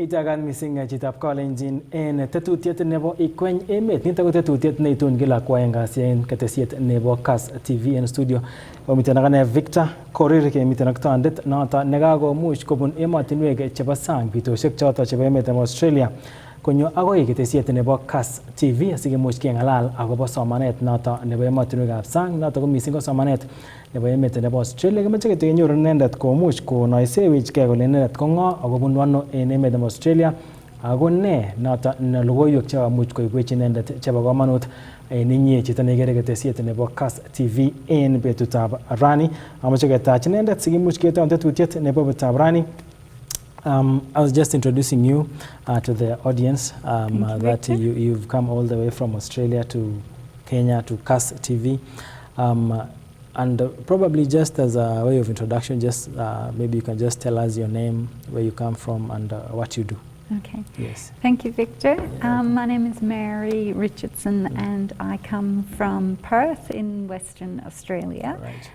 Itagan missing chitab Kalenjin en tetutiet nebo Ikweny Emet. Nito ko tetutiet neitun kila kwaengasi en ketesiet nebo Kass TV en studio. Komiten akane Victor Korir kemiten ak tondet noto nekakomuch kobun emotinwek chebo sang bitoshek choto chebo emet nebo Australia konyo agoi ketesiet nebo Kass TV asikemuch kengalal akobo somanet noto nebo emotinwekab sang noto ko missing ko somanet nebo emet nebo Australia. Kemoche kenyoru inendet komuch konoisewech kei kole inendet ko ng'o akobunu ano en emet nebo Australia ako ne noto logoiwek chekamuch koibwech inendet chebo komonut en inye chito neikere ketesiet nebo Kass TV en betutab rani. Amoche ketach inendet sikimuch keton tetutiet nebo betutab rani. I was just introducing you to the audience that you've come all the way from Australia to Kenya to Kass TV. And probably just as a way of introduction, just maybe you can just tell us your name, where you come from, and what you do. Okay. Yes. Thank you, Victor. My name is Mary Richardson, and I come from Perth in Western Australia. Right.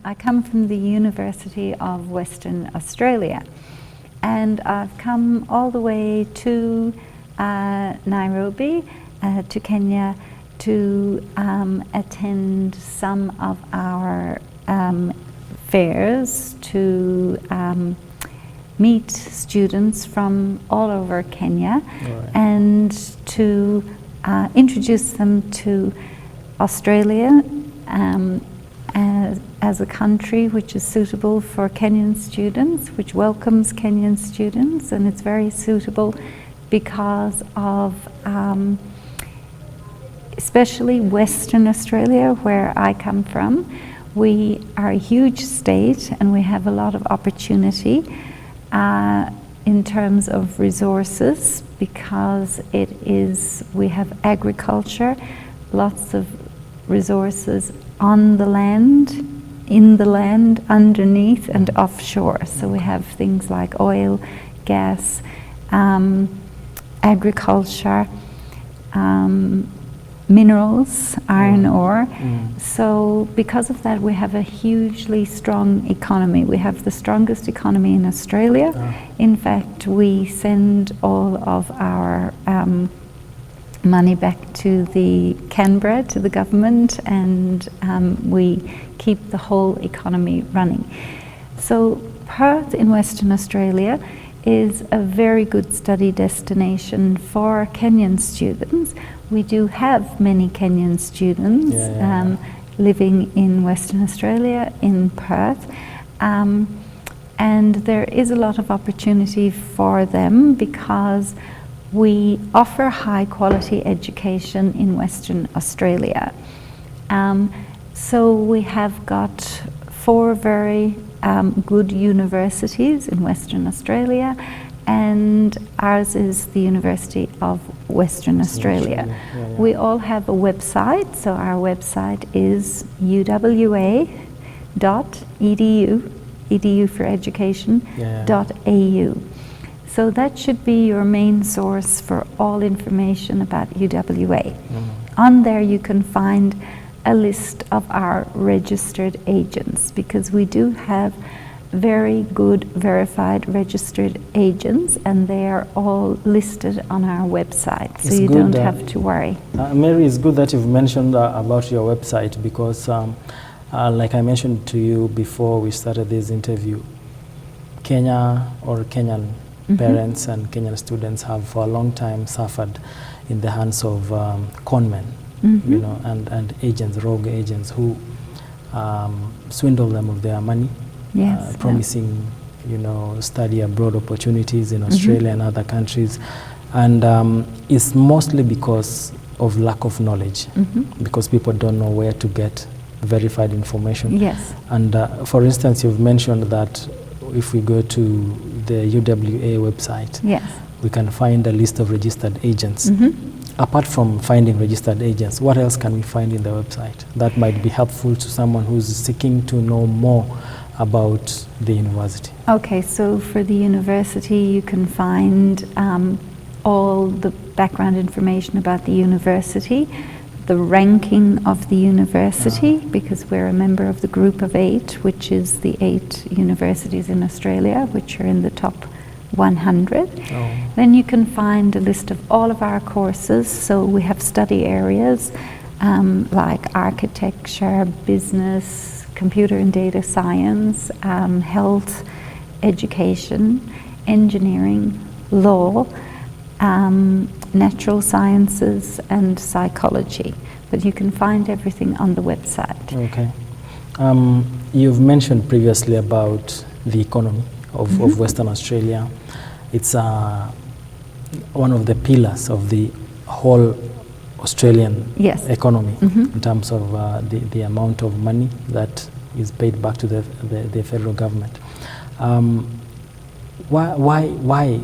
I come from the University of Western Australia, and I've come all the way to Nairobi, to Kenya, to attend some of our fairs, to meet students from all over Kenya, Right. and to introduce them to Australia as a country which is suitable for Kenyan students, which welcomes Kenyan students, and it's very suitable because of especially Western Australia, where I come from. We are a huge state and we have a lot of opportunity in terms of resources, because we have agriculture, lots of resources on the land, in the land, underneath and offshore. So we have things like oil, gas, agriculture, minerals, iron ore. So because of that, we have a hugely strong economy. We have the strongest economy in Australia. In fact, we send all of our money back to the Canberra, to the government, and we keep the whole economy running. So Perth in Western Australia is a very good study destination for Kenyan students. We do have many Kenyan students living in Western Australia, in Perth, and there is a lot of opportunity for them because we offer high quality education in Western Australia. So we have got 4 very good universities in Western Australia, and ours is the University of Western Australia. We all have a website, so our website is uwa.edu, edu for education, .au. So that should be your main source for all information about UWA. On there you can find a list of our registered agents, because we do have very good verified registered agents, and they are all listed on our website, so you don't have to worry. Mary, it's good that you've mentioned about your website, because like I mentioned to you before we started this interview, Kenya or Kenyan parents and Kenyan students have for a long time suffered in the hands of conmen, you know, and agents, rogue agents who swindle them of their money. Yes, promising, you know, study abroad opportunities in Australia and other countries, and it's mostly because of lack of knowledge, because people don't know where to get verified information. Yes. And for instance, you've mentioned that if we go to the UWA website, yes, we can find a list of registered agents. Apart from finding registered agents, what else can we find in the website that might be helpful to someone who's seeking to know more about the university? Okay, so for the university you can find all the background information about the university, the ranking of the university, because we're a member of the group of 8, which is the 8 universities in Australia, which are in the top 100. Oh. Then you can find a list of all of our courses. So we have study areas like architecture, business, computer and data science, health, education, engineering, law, natural sciences and psychology. But you can find everything on the website. Okay. You've mentioned previously about the economy of Western Australia. It's one of the pillars of the whole Australian economy in terms of the amount of money that is paid back to the federal government. Why,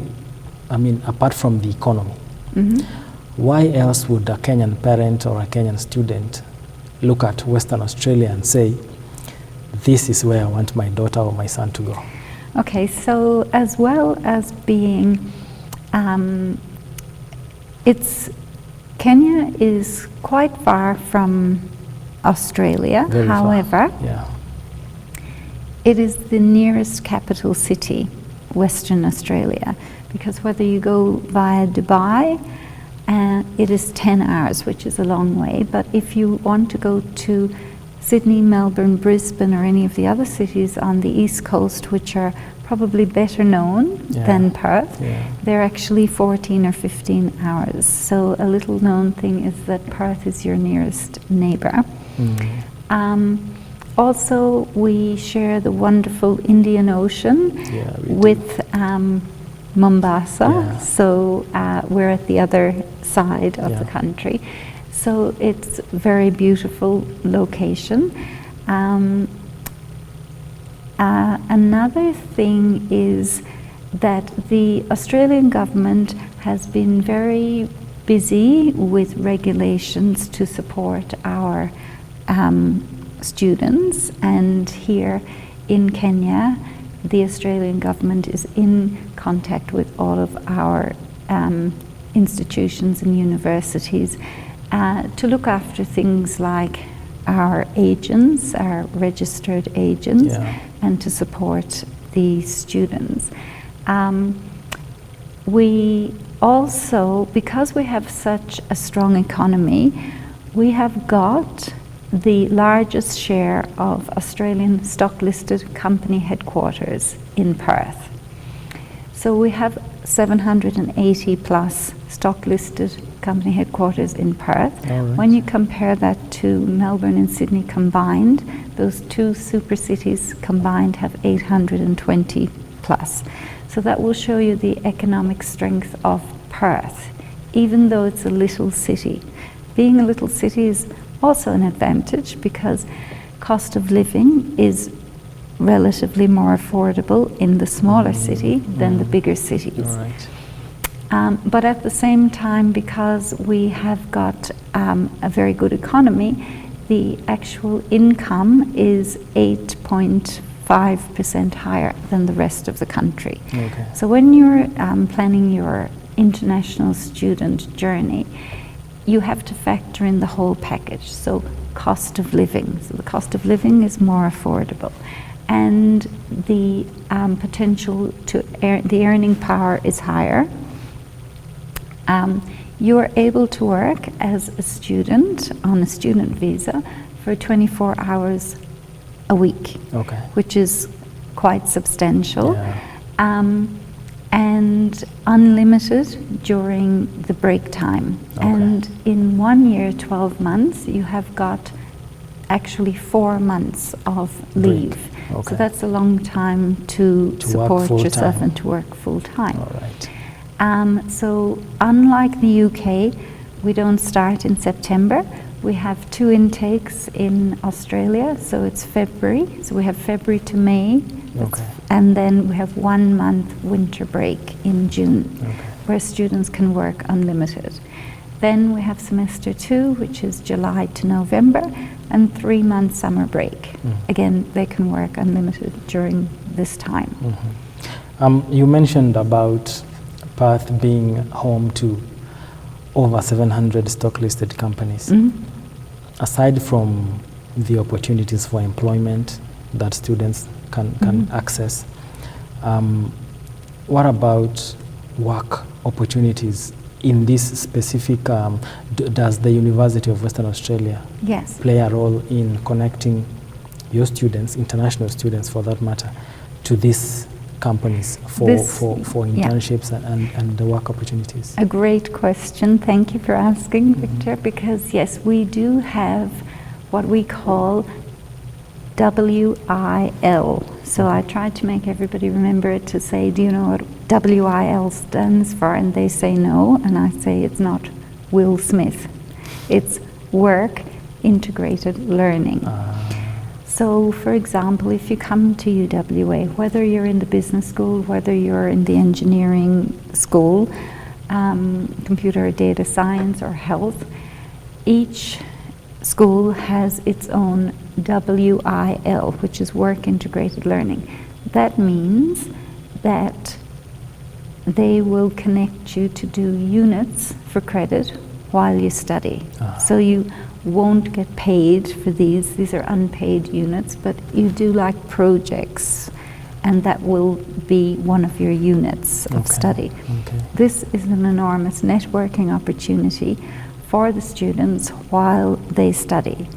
I mean, apart from the economy, why else would a Kenyan parent or a Kenyan student look at Western Australia and say, this is where I want my daughter or my son to go? Okay, so as well as being, Kenya is quite far from Australia. Very however, far. Yeah. it is the nearest capital city, Western Australia, because whether you go via Dubai, it is 10 hours, which is a long way, but if you want to go to Sydney, Melbourne, Brisbane, or any of the other cities on the East Coast, which are probably better known than Perth, they're actually 14 or 15 hours. So a little known thing is that Perth is your nearest neighbour. Also, we share the wonderful Indian Ocean with Mombasa, so we're at the other side of the country. So it's a very beautiful location. Another thing is that the Australian government has been very busy with regulations to support our students, and here in Kenya the Australian government is in contact with all of our institutions and universities to look after things like our agents, our registered agents, and to support the students. We also, because we have such a strong economy, we have got the largest share of Australian stock-listed company headquarters in Perth. So we have 780 plus stock-listed company headquarters in Perth. When you compare that to Melbourne and Sydney combined, those two super cities combined have 820 plus. So that will show you the economic strength of Perth, even though it's a little city. Being a little city is also an advantage because cost of living is relatively more affordable in the smaller city than the bigger cities. But at the same time, because we have got a very good economy, the actual income is 8.5% higher than the rest of the country. So when you're planning your international student journey, you have to factor in the whole package. So cost of living. So the cost of living is more affordable. And the potential to the earning power is higher. You are able to work as a student on a student visa for 24 hours a week, which is quite substantial, and unlimited during the break time. And in 1 year, 12 months, you have got actually 4 months of leave. So that's a long time to support yourself and to work full time. So unlike the UK, we don't start in September. We have 2 intakes in Australia, so it's February. So we have February to May, and then we have 1 month winter break in June, where students can work unlimited. Then we have semester 2, which is July to November, and 3 month summer break. Again, they can work unlimited during this time. You mentioned about Perth being home to over 700 stock-listed companies. Aside from the opportunities for employment that students can access, what about work opportunities in this specific, does the University of Western Australia Yes. play a role in connecting your students, international students for that matter, to these companies for internships and the work opportunities? A great question. Thank you for asking, Victor, because yes, we do have what we call WIL. So I tried to make everybody remember it to say, do you know what WIL stands for? And they say no, and I say it's not Will Smith. It's Work Integrated Learning. So, for example, if you come to UWA, whether you're in the business school, whether you're in the engineering school, computer or data science or health, each school has its own WIL, which is Work Integrated Learning. That means that they will connect you to do units for credit while you study. So you won't get paid for these. These are unpaid units, but you do like projects, and that will be one of your units of study. This is an enormous networking opportunity for the students while they study.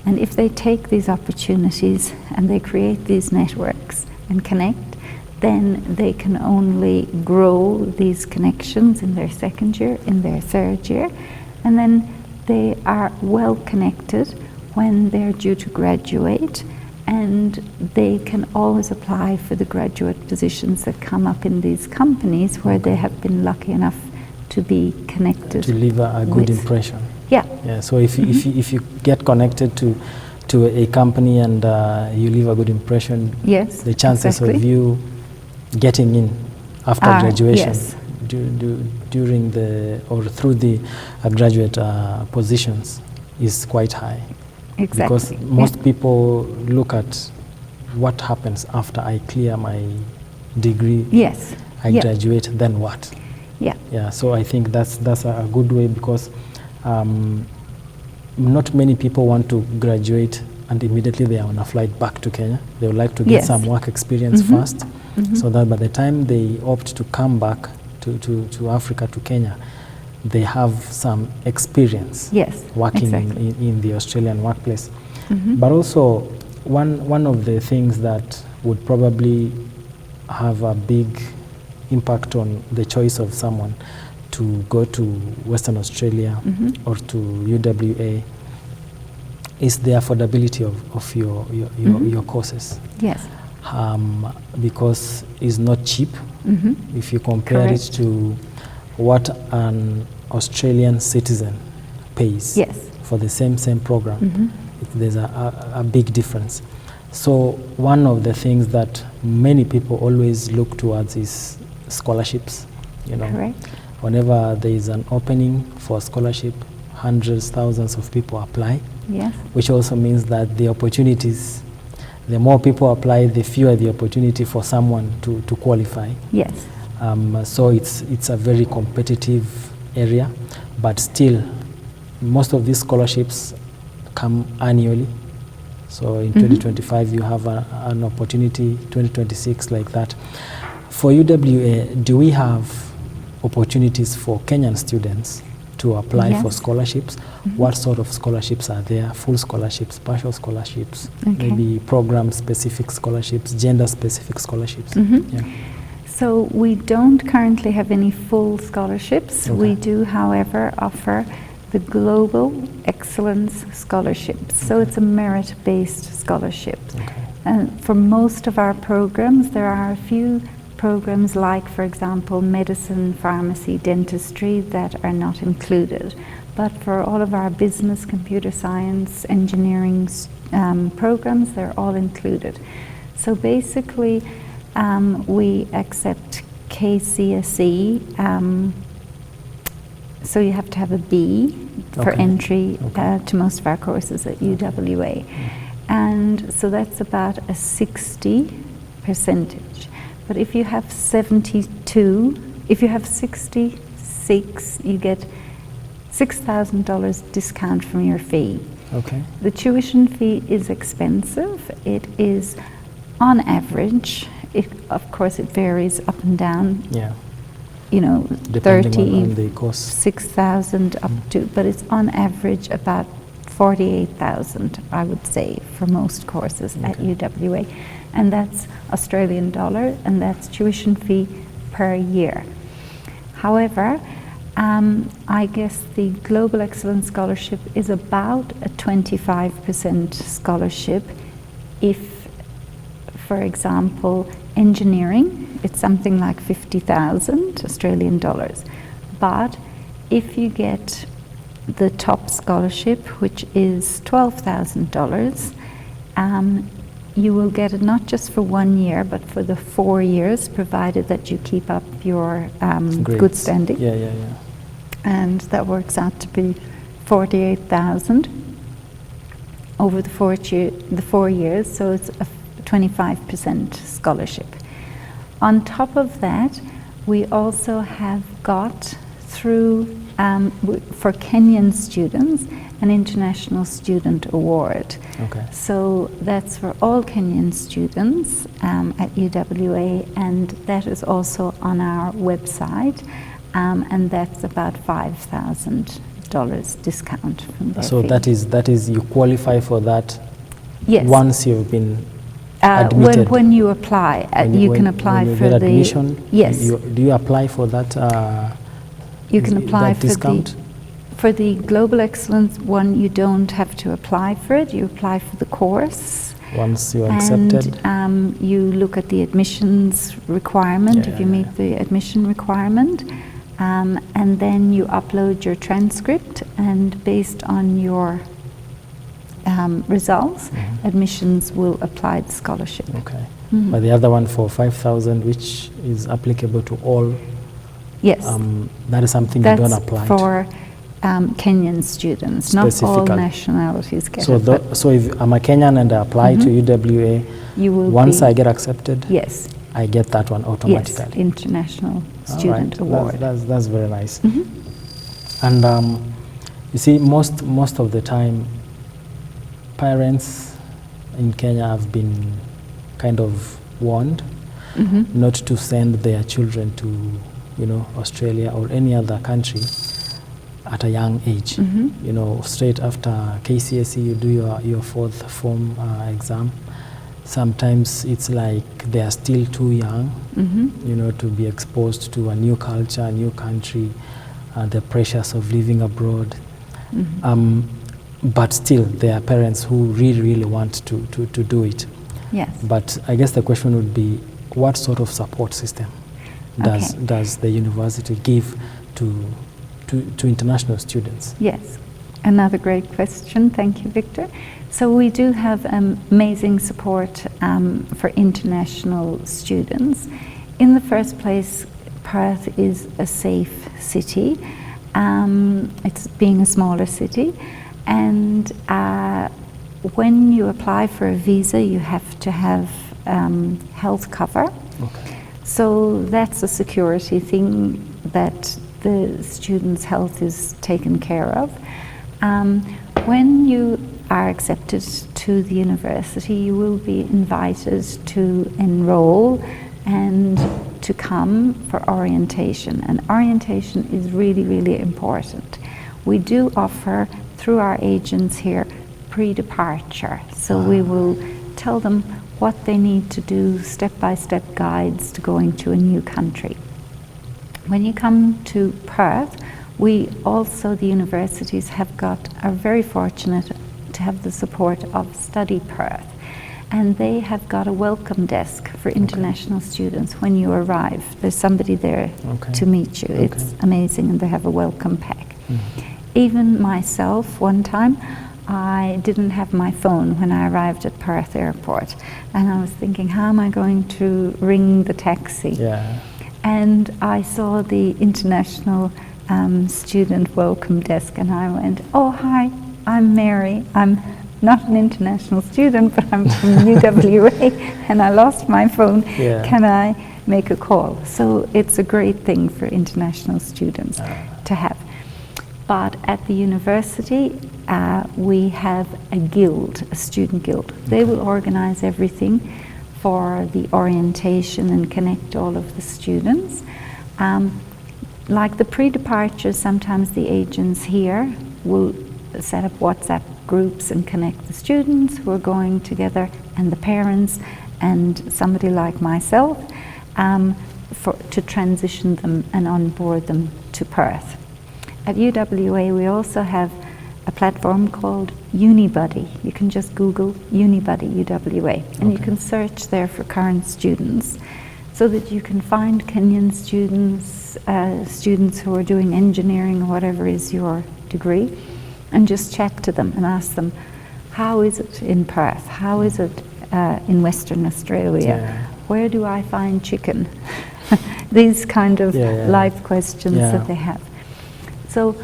And if they take these opportunities and they create these networks and connect, then they can only grow these connections in their second year, in their third year, and then they are well connected when they're due to graduate, and they can always apply for the graduate positions that come up in these companies where they have been lucky enough to be connected. To leave a good impression. Yeah. Yeah. So if you get connected to a company and you leave a good impression, yes, the chances exactly. of you getting in after graduation, yes. during the or through the graduate positions is quite high. Exactly. Because most people look at what happens after I clear my degree. Yes. I graduate, then what? Yeah. Yeah. So I think that's a good way, because not many people want to graduate and immediately they are on a flight back to Kenya. They would like to get some work experience first, so that by the time they opt to come back to Africa, to Kenya, they have some experience working in the Australian workplace. But also, one of the things that would probably have a big impact on the choice of someone to go to Western Australia or to UWA is the affordability of your courses. Yes. Because it's not cheap. If you compare it to what an Australian citizen pays for the same program, there's a big difference. So one of the things that many people always look towards is scholarships. You know, whenever there is an opening for a scholarship, hundreds, thousands of people apply. Yes. Which also means that the opportunities, the more people apply, the fewer the opportunity for someone to qualify. Yes. So it's a very competitive area, but still, most of these scholarships come annually. So in 2025, you have an opportunity, 2026 like that. For UWA, do we have opportunities for Kenyan students to apply for scholarships? What sort of scholarships are there? Full scholarships, partial scholarships, maybe program-specific scholarships, gender-specific scholarships? So we don't currently have any full scholarships. We do, however, offer the Global Excellence Scholarships. So it's a merit-based scholarship. And for most of our programs, there are a few programs like, for example, medicine, pharmacy, dentistry that are not included. But for all of our business, computer science, engineering programs, they're all included. So basically, we accept KCSE, so you have to have a B for entry to most of our courses at UWA. And so that's about a 60%. But if you have 72, if you have 66, you get $6,000 discount from your fee. The tuition fee is expensive. It is, on average, Of course, it varies up and down. Yeah. You know, Depending on the course. 6,000 up to, but it's on average about 48,000, I would say, for most courses at UWA. And that's Australian dollar, and that's tuition fee per year. However, I guess the Global Excellence Scholarship is about a 25% scholarship if, for example, engineering, it's something like 50,000 Australian dollars. But if you get the top scholarship, which is $12,000, you will get it not just for 1 year, but for the 4 years, provided that you keep up your good standing. Yeah. And that works out to be 48,000 over the 4 years, so it's a 25% scholarship. On top of that, we also have got through, for Kenyan students, an International Student Award. Okay. So that's for all Kenyan students at UWA, and that is also on our website, and that's about $5,000 discount from their So fee. that is you qualify for that. Yes. Once you've been admitted. When you apply, you can apply when you for get the admission. Yes. Do you apply for that? You can apply that for discount? For the Global Excellence one, you don't have to apply for it. You apply for the course. Once you're accepted. And you look at the admissions requirement, if you meet the admission requirement. And then you upload your transcript, and based on your results, admissions will apply the scholarship. Okay. But the other one for 5,000, which is applicable to all. Yes. That is something you don't apply to. For Kenyan students, not all nationalities get it. So if I'm a Kenyan and I apply to UWA, you will once I get accepted, yes, I get that one automatically. Yes, International Student Award. That's very nice. And you see, most of the time, parents in Kenya have been kind of warned not to send their children to, Australia or any other country at a young age. Straight after KCSE, you do your fourth form exam. Sometimes it's like they are still too young, to be exposed to a new culture, a new country, the pressures of living abroad. But still, there are parents who really, really want to do it. Yes. But I guess the question would be, what sort of support system does the university give to international students? Yes, another great question. Thank you, Victor. So we do have amazing support for international students. In the first place, Perth is a safe city. It's being a smaller city. And when you apply for a visa, you have to have health cover. Okay. So that's a security thing, that the student's health is taken care of. When you are accepted to the university, you will be invited to enroll and to come for orientation. And orientation is really, really important. We do offer, through our agents here, pre-departure. So we will tell them what they need to do, step-by-step guides to going to a new country. When you come to Perth, we also, the universities are very fortunate to have the support of Study Perth. And they have got a welcome desk for international students when you arrive. There's somebody there to meet you. It's amazing, and they have a welcome pack. Even myself, one time, I didn't have my phone when I arrived at Perth Airport. And I was thinking, how am I going to ring the taxi? Yeah. And I saw the international student welcome desk, and I went, oh, hi, I'm Mary. I'm not an international student, but I'm from UWA, and I lost my phone. Yeah. Can I make a call? So it's a great thing for international students to have. But at the university, we have a guild, a student guild. They will organize everything for the orientation and connect all of the students. Like the pre-departure, sometimes the agents here will set up WhatsApp groups and connect the students who are going together and the parents and somebody like myself to transition them and onboard them to Perth. At UWA we also have a platform called Unibuddy. You can just Google Unibuddy UWA and you can search there for current students so that you can find Kenyan students, students who are doing engineering or whatever is your degree, and just chat to them and ask them, how is it in Perth? How is it in Western Australia? Where do I find chicken? These kind of life questions that they have. So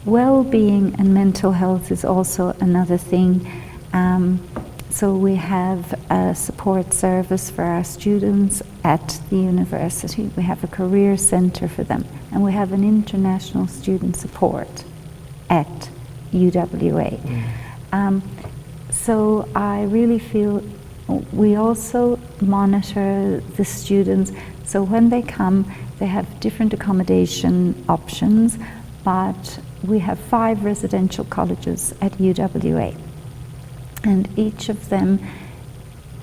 well-being and mental health is also another thing. So we have a support service for our students at the university. We have a career centre for them, and we have an international student support at UWA. So I really feel we also monitor the students. So when they come, they have different accommodation options, but we have 5 residential colleges at UWA. And each of them,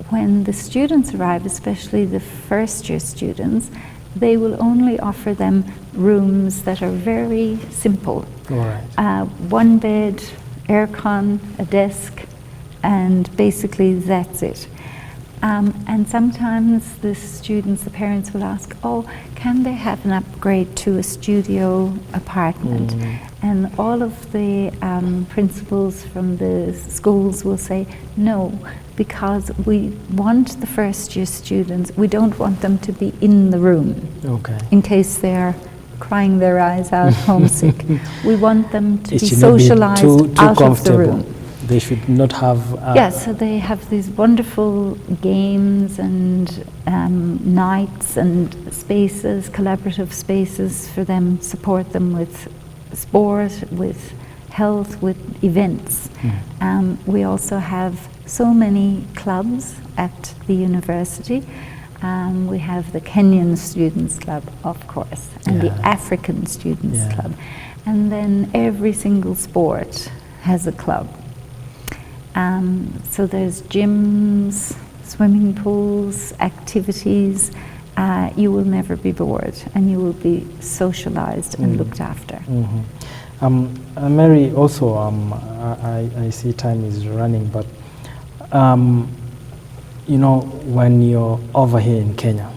when the students arrive, especially the first year students, they will only offer them rooms that are very simple. One bed, aircon, a desk, and basically that's it. And sometimes the students, the parents will ask, oh, can they have an upgrade to a studio apartment? And all of the principals from the schools will say, no, because we want the first year students, we don't want them to be in the room in case they're crying their eyes out homesick. We want them to be socialized out of the room. They should not have... so they have these wonderful games and nights and spaces, collaborative spaces for them, support them with sport, with health, with events. We also have so many clubs at the university. We have the Kenyan Students Club, of course, and the African Students Club. And then every single sport has a club. So there's gyms, swimming pools, activities. You will never be bored, and you will be socialized and looked after. Mary, also, I see time is running, but you know, when you're over here in Kenya,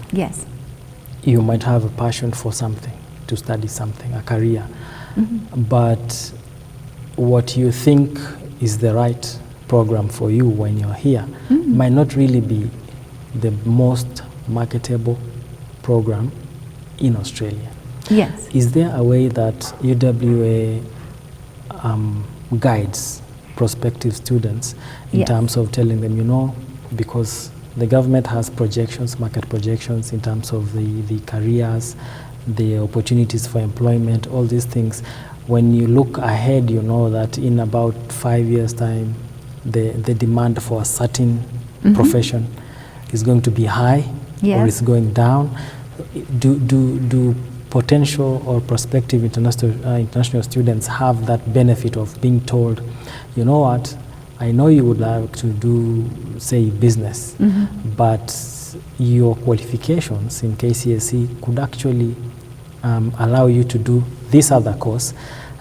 you might have a passion for something, to study something, a career, but what you think is the right program for you when you're here might not really be the most marketable program in Australia. Is there a way that UWA guides prospective students in terms of telling them, you know, because the government has projections, market projections in terms of the careers, the opportunities for employment, all these things. When you look ahead, you know that in about 5 years' time, the demand for a certain profession is going to be high or is going down. Do potential or prospective international students have that benefit of being told, you know what, I know you would like to do, say, business, but your qualifications in KCSE could actually allow you to do this other course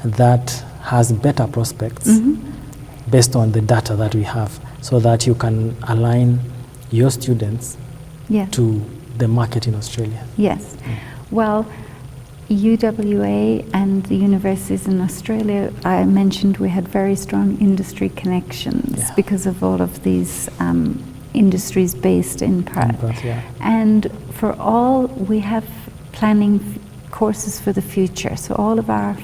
that has better prospects based on the data that we have, so that you can align your students to the market in Australia? Well, UWA and the universities in Australia, I mentioned we had very strong industry connections because of all of these industries based in Perth. And for all, we have planning courses for the future. So all of our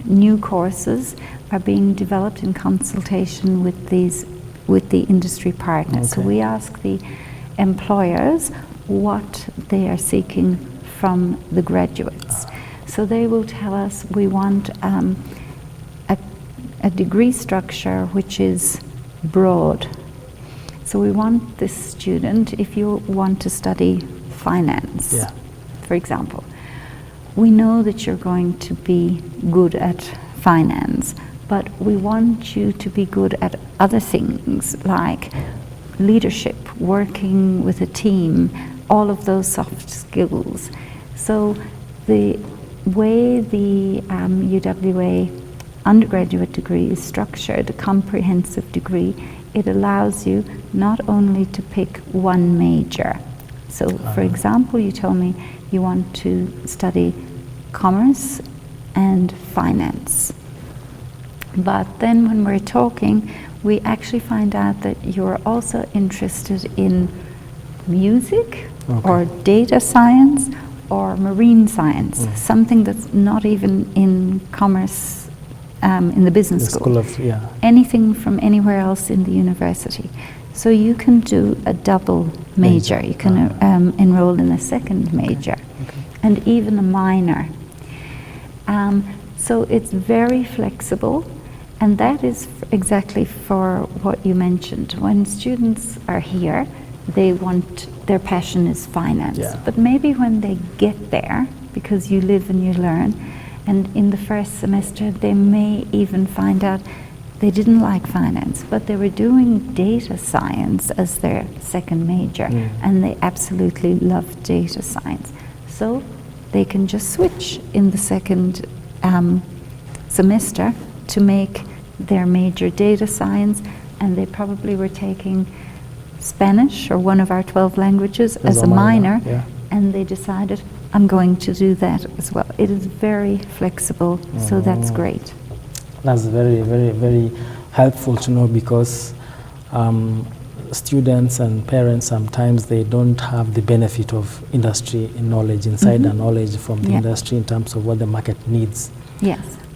new courses are being developed in consultation with the industry partners. So we ask the employers what they are seeking from the graduates. So they will tell us, we want a degree structure which is broad. So we want this student, if you want to study finance, for example, we know that you're going to be good at finance, but we want you to be good at other things like leadership, working with a team, all of those soft skills. So the way the UWA undergraduate degree is structured, a comprehensive degree, it allows you not only to pick one major. So for example, you told me you want to study commerce and finance. But then when we're talking, we actually find out that you're also interested in music or data science or marine science, something that's not even in commerce in the business school. Anything from anywhere else in the university. So you can do a double major. You can enroll in a second major and even a minor. So it's very flexible, and that is exactly for what you mentioned. When students are here, they want, their passion is finance. But maybe when they get there, because you live and you learn, and in the first semester they may even find out they didn't like finance, but they were doing data science as their second major, and they absolutely love data science. So they can just switch in the second semester to make their major data science, and they probably were taking Spanish or one of our 12 languages as a minor, and they decided, I'm going to do that as well. It is very flexible, so that's great. That's very, very, very helpful to know, because students and parents sometimes they don't have the benefit of industry knowledge, insider knowledge from the industry in terms of what the market needs.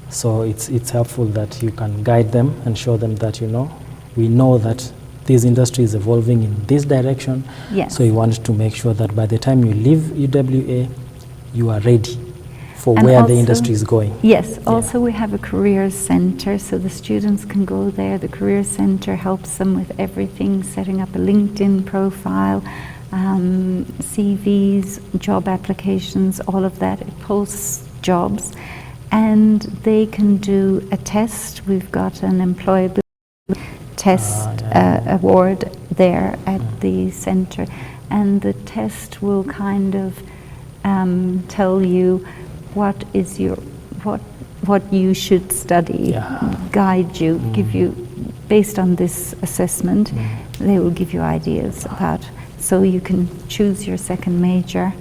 So it's helpful that you can guide them and show them that, you know, we know that this industry is evolving in this direction. So you want to make sure that by the time you leave UWA, you are ready for and where also, the industry is going. Also we have a careers center, so the students can go there. The careers center helps them with everything, setting up a LinkedIn profile, CVs, job applications, all of that. It posts jobs, and they can do a test. We've got an employability test award there at the center, and the test will kind of tell you what is your what you should study, guide you, give you, based on this assessment, they will give you ideas about, so you can choose your second major,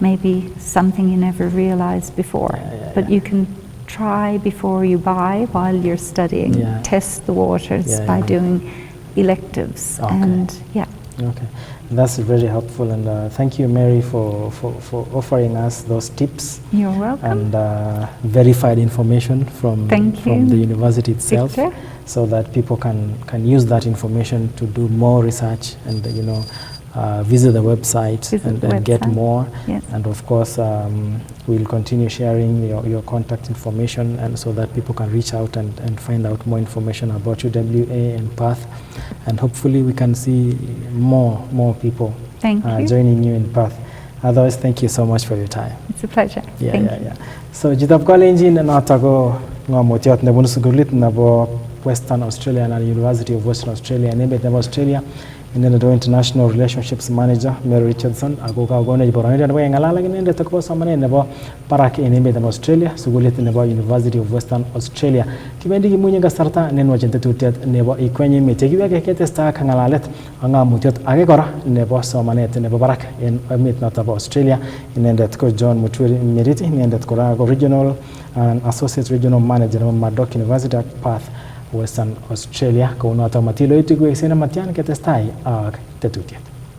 maybe something you never realized before, but you can try before you buy while you're studying, test the waters by doing electives, and that's very helpful, and thank you, Mary, for offering us those tips. You're welcome. And verified information from the university itself, Victor, so that people can use that information to do more research and, you know, visit the website and get more. And of course, we'll continue sharing your contact information, and so that people can reach out and find out more information about UWA and Perth, and hopefully we can see more people joining you in Perth. Otherwise, thank you so much for your time. It's a pleasure. Thank you. So jitab college na tago ngamotiot ne bunu sugulit na bo Western Australia na University of Western Australia and Emet Australia. In the International Relationships Manager, Mary Richardson, agoga gona iborani na wenga lala ngende takwa samane nebo parak in Emet Australia, sugulit nebo University of Western Australia. Kibendi gimunye gasarta nenwa jente tutiat nebo Ikweny Emet. Kiweke kete sta kangalalet anga mutiot age gora nebo samane nebo parak in Emet nataba Australia. Inende tko John Mutwiri Meriti, inende tko Regional and Associate Regional Manager of Murdoch University at Perth, Western Australia. Kung natamatilo ito gwe sina matian ketestai ag tetutia.